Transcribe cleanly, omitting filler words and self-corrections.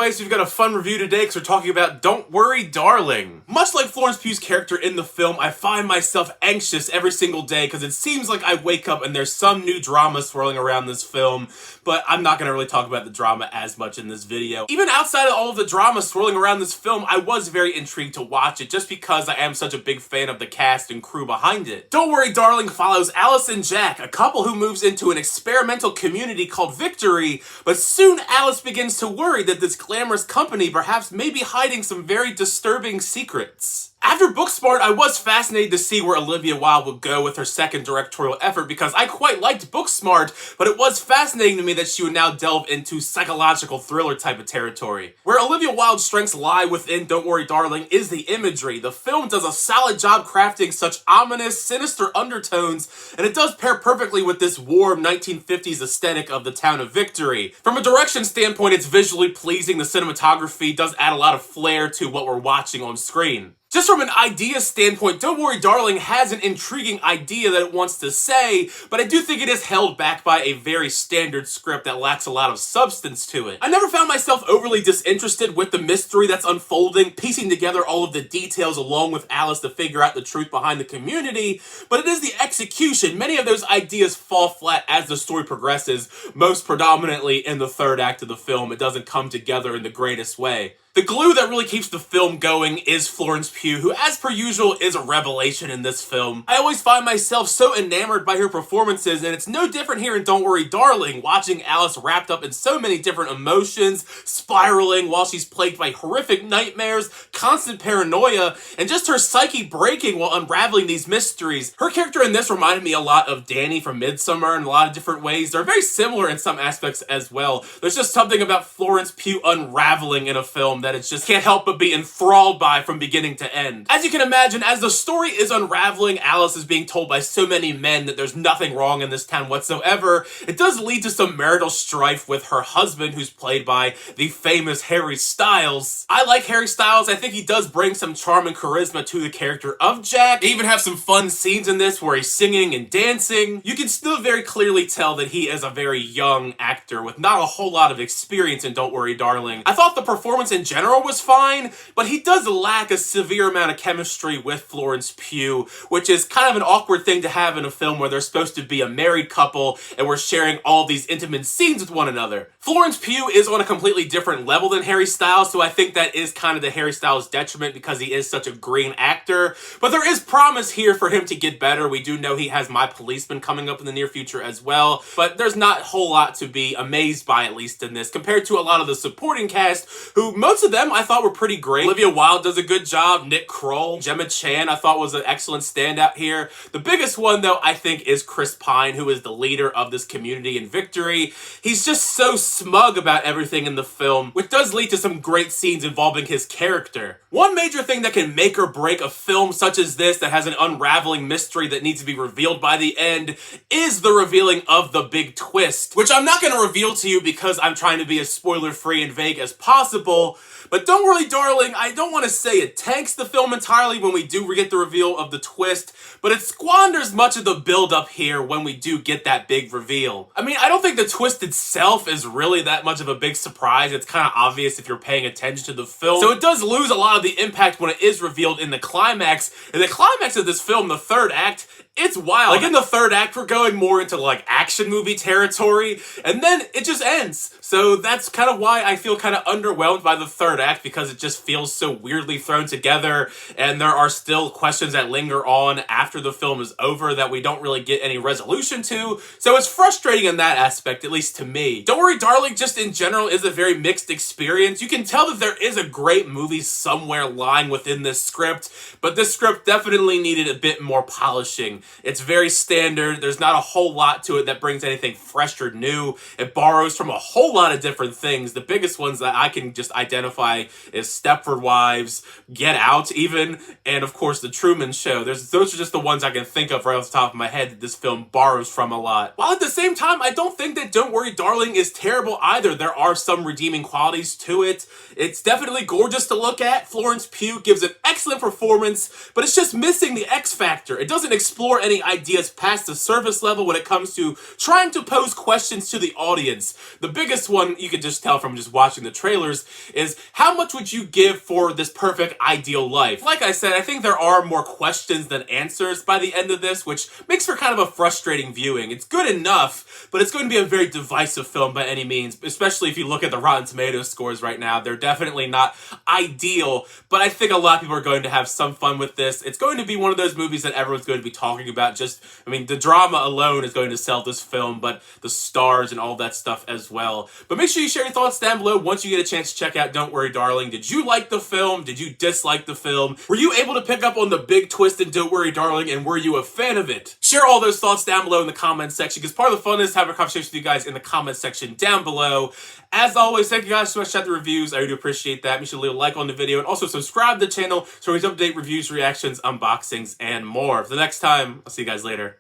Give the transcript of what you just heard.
anyways, we've got a fun review today because we're talking about Don't Worry, Darling. Much like Florence Pugh's character in the film, I find myself anxious every single day because it seems like I wake up and there's some new drama swirling around this film, but I'm not going to really talk about the drama as much in this video. Even outside of all of the drama swirling around this film, I was very intrigued to watch it just because I am such a big fan of the cast and crew behind it. Don't Worry, Darling follows Alice and Jack, a couple who moves into an experimental community called Victory, but soon Alice begins to worry that this glamorous company perhaps may be hiding some very disturbing secrets. After Booksmart, I was fascinated to see where Olivia Wilde would go with her second directorial effort because I quite liked Booksmart, but it was fascinating to me that she would now delve into psychological thriller type of territory. Where Olivia Wilde's strengths lie within Don't Worry Darling is the imagery. The film does a solid job crafting such ominous, sinister undertones, and it does pair perfectly with this warm 1950s aesthetic of the town of Victory. From a direction standpoint, it's visually pleasing. The cinematography does add a lot of flair to what we're watching on screen. Just from an idea standpoint, Don't Worry Darling has an intriguing idea that it wants to say, but I do think it is held back by a very standard script that lacks a lot of substance to it. I never found myself overly disinterested with the mystery that's unfolding, piecing together all of the details along with Alice to figure out the truth behind the community, but it is the execution. Many of those ideas fall flat as the story progresses, most predominantly in the third act of the film. It doesn't come together in the greatest way. The glue that really keeps the film going is Florence Pugh, who as per usual is a revelation in this film. I always find myself so enamored by her performances, and it's no different here in Don't Worry Darling, watching Alice wrapped up in so many different emotions, spiraling while she's plagued by horrific nightmares, constant paranoia, and just her psyche breaking while unraveling these mysteries. Her character in this reminded me a lot of Danny from Midsommar in a lot of different ways. They're very similar in some aspects as well. There's just something about Florence Pugh unraveling in a film that it just can't help but be enthralled by from beginning to end. As you can imagine, as the story is unraveling, Alice is being told by so many men that there's nothing wrong in this town whatsoever. It does lead to some marital strife with her husband, who's played by the famous Harry Styles. I like Harry Styles. I think he does bring some charm and charisma to the character of Jack. They even have some fun scenes in this where he's singing and dancing. You can still very clearly tell that he is a very young actor with not a whole lot of experience in Don't Worry Darling. I thought the performance in general was fine, but he does lack a severe amount of chemistry with Florence Pugh, which is kind of an awkward thing to have in a film where they're supposed to be a married couple and we're sharing all these intimate scenes with one another. Florence Pugh is on a completely different level than Harry Styles, so I think that is kind of to Harry Styles' detriment because he is such a green actor, but there is promise here for him to get better. We do know he has My Policeman coming up in the near future as well, but there's not a whole lot to be amazed by, at least in this, compared to a lot of the supporting cast, who most of them I thought were pretty great. Olivia Wilde does a good job. Nick Kroll, Gemma Chan I thought was an excellent standout here. The biggest one though I think is Chris Pine, who is the leader of this community in Victory. He's just so smug about everything in the film, which does lead to some great scenes involving his character. One major thing that can make or break a film such as this that has an unraveling mystery that needs to be revealed by the end is the revealing of the big twist, which I'm not going to reveal to you because I'm trying to be as spoiler-free and vague as possible. But Don't Worry Darling, I don't want to say it tanks the film entirely when we do get the reveal of the twist, but it squanders much of the build-up here when we do get that big reveal. I mean, I don't think the twist itself is really that much of a big surprise. It's kind of obvious if you're paying attention to the film. So it does lose a lot of the impact when it is revealed in the climax. In the climax of this film, the third act, it's wild. Like in the third act, we're going more into like action movie territory, and then it just ends. So that's kind of why I feel kind of underwhelmed by the third act, because it just feels so weirdly thrown together, and there are still questions that linger on after the film is over that we don't really get any resolution to. So it's frustrating in that aspect, at least to me. Don't Worry Darling just in general is a very mixed experience. You can tell that there is a great movie somewhere lying within this script, but this script definitely needed a bit more polishing. It's very standard. There's not a whole lot to it that brings anything fresh or new. It borrows from a whole lot of different things. The biggest ones that I can just identify is Stepford Wives, Get Out even, and of course The Truman Show. Those are just the ones I can think of right off the top of my head that this film borrows from a lot. While at the same time, I don't think that Don't Worry Darling is terrible either. There are some redeeming qualities to it. It's definitely gorgeous to look at. Florence Pugh gives an excellent performance, but it's just missing the X factor. It doesn't explore explore any ideas past the surface level when it comes to trying to pose questions to the audience. The biggest one, you can just tell from just watching the trailers, is how much would you give for this perfect ideal life? Like I said, I think there are more questions than answers by the end of this, which makes for kind of a frustrating viewing. It's good enough, but it's going to be a very divisive film by any means, especially if you look at the Rotten Tomatoes scores right now. They're definitely not ideal, but I think a lot of people are going to have some fun with this. It's going to be one of those movies that everyone's going to be talking about. The drama alone is going to sell this film, but the stars and all that stuff as well. But make sure you share your thoughts down below once you get a chance to check out Don't Worry Darling. Did you like the film? Did you dislike the film? Were you able to pick up on the big twist in Don't Worry Darling, and were you a fan of it? Share all those thoughts down below in the comments section, because part of the fun is having a conversation with you guys in the comments section down below. As always, thank you guys so much for the reviews. I really appreciate that. Make sure to leave a like on the video and also subscribe to the channel so we can update reviews, reactions, unboxings, and more. For the next time, I'll see you guys later.